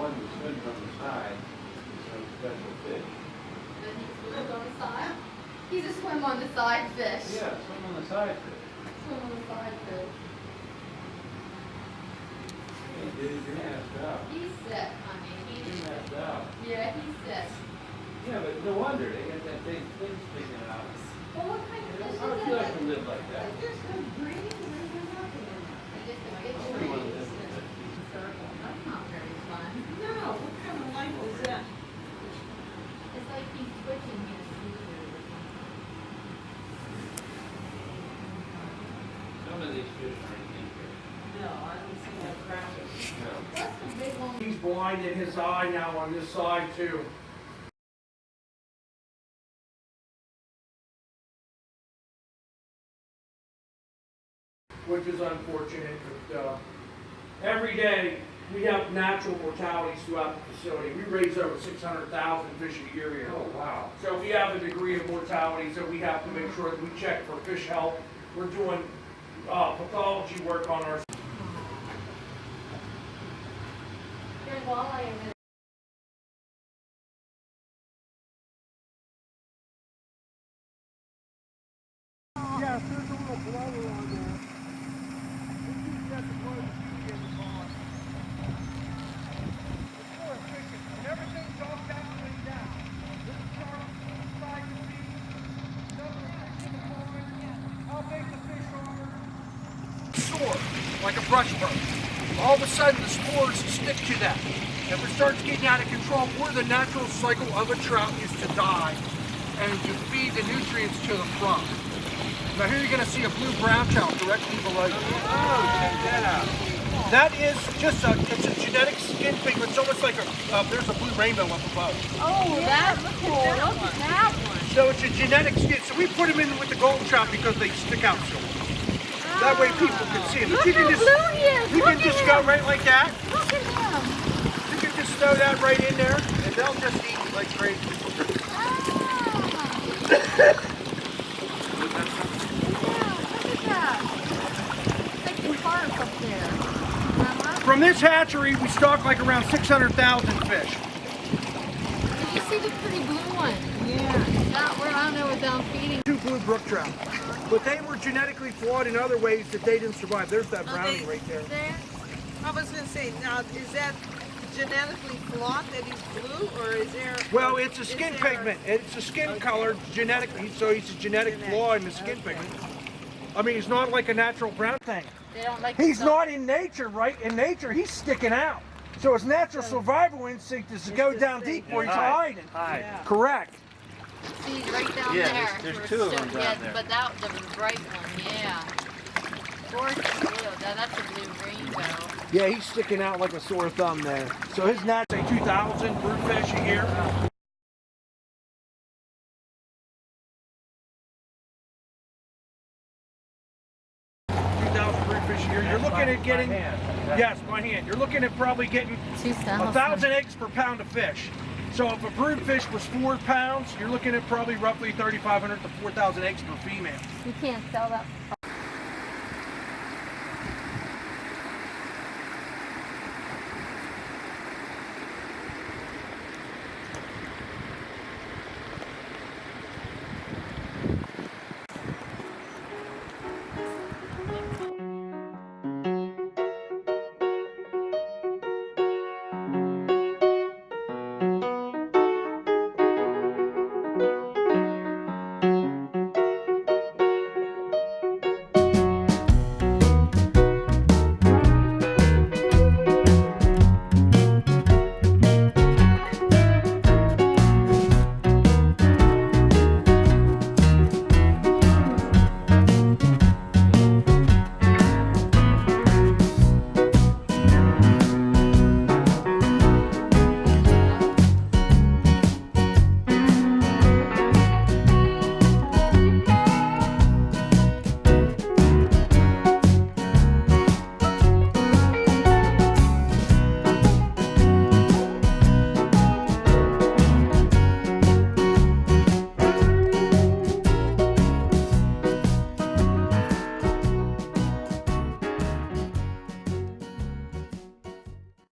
one that swims on the side is some special fish. Then he swims on the side? He's a swim on the side fish. Yeah, swim on the side fish. Swim on the side fish. Hey, dude, you're messed up. He's sick, honey. You're messed up. Yeah, he's sick. Yeah, but no wonder they got that big thing sticking out. Well, what kind of fish is How would that? you like to live like that? There's no green, there's nothing in there. I just don't get I wouldn't want to live trees. like that. Circle. That's not very fun. No, what kind of life is that? It's like he's twitching his fingers or something. Some of these fish aren't in here. No, I don't see that graphic. No. What's the big one? He's blind in his eye now on this side too. Which is unfortunate, but every day we have natural mortalities throughout the facility. We raise over 600,000 fish a year here. Oh, wow. So we have a degree of mortalities that we have to make sure that we check for fish health. We're doing pathology work on our. There's walleye in there. Yes, there's a little blower on there. We keep that to blow the feed in the pond. It's more efficient. When everything's all calculated down. This chart, size of feed, number of fish in the pond, how big the fish are. Sore, like a brush burn. All of a sudden the spores stick to that. If it starts getting out of control, where the natural cycle of a trout is to die and to feed the nutrients to the front. Now here you're going to see a blue-brown trout directly below you. Oh, check that out. That is just it's a genetic skin pigment. It's almost like there's a blue rainbow up above. Oh, that's cool. Look at that one. So it's a genetic skin. So we put them in with the golden trout because they stick out so. That way people can see them. Look You can how just, blue he is. you can just go right like that. Look at him. You can just throw that right in there, and they'll just eat like crazy. From this hatchery, we stock like around 600,000 fish. Did you see the pretty blue one? Yeah. That where I don't know what I'm feeding. Two blue brook trout. But they were genetically flawed in other ways that they didn't survive. There's that brownie right there. I was going to say, now, is that genetically flawed that he's blue, or is there... Well, it's a skin pigment. It's a skin color genetically, so he's a genetic flaw in the skin pigment. I mean, he's not like a natural brown thing. They don't like He's not in nature, right? In nature, he's sticking out. So his natural survival instinct is to go down deep where he's hiding. Yeah. Correct. See, he's right down Yeah, there. there's We're two of them still- down yeah, there. But that the bright one, yeah. Gorgeous blue. That's a blue rainbow. Yeah, he's sticking out like a sore thumb there. So his natural 2,000 brood fish a year. 2,000 brood fish a year. You're looking at getting, yes, by hand. You're looking at probably getting 1,000 eggs per pound of fish. So if a brood fish was 4 pounds, you're looking at probably roughly 3,500 to 4,000 eggs per female. You can't sell that.